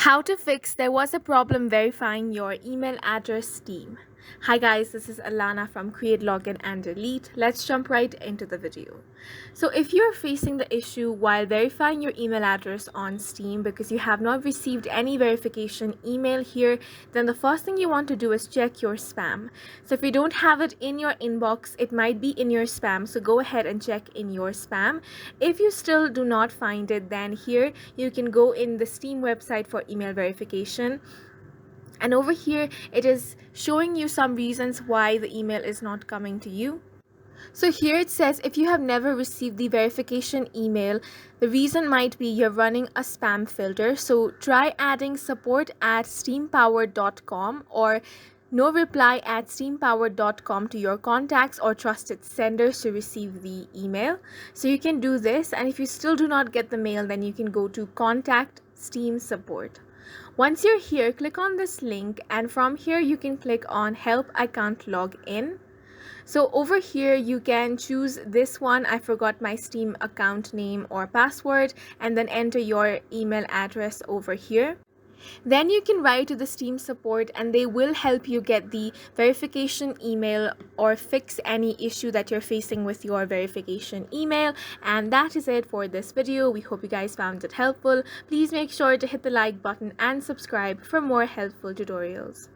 How to fix there was a problem verifying your email address Steam. Hi guys, this is Alana from Create Login and Delete. Let's jump right into the video. So if you're facing the issue while verifying your email address on Steam because you have not received any verification email here, then the first thing you want to do is check your spam. So if you don't have it in your inbox, it might be in your spam. So go ahead and check in your spam. If you still do not find it, then here you can go in the Steam website for email verification, and over here it is showing you some reasons why the email is not coming to you. So here it says if you have never received the verification email, the reason might be you're running a spam filter. So try adding support@steampowered.com or no reply at steampowered.com to your contacts or trusted senders to receive the email. So you can do this, and if you still do not get the mail, then you can go to contact Steam support. Once you're here, click on this link, and from here you can click on help I can't log in. So over here you can choose this one, I forgot my Steam account name or password, and then enter your email address over here. Then you can write to the Steam support and they will help you get the verification email or fix any issue that you're facing with your verification email. And that is it for this video. We hope you guys found it helpful. Please make sure to hit the like button and subscribe for more helpful tutorials.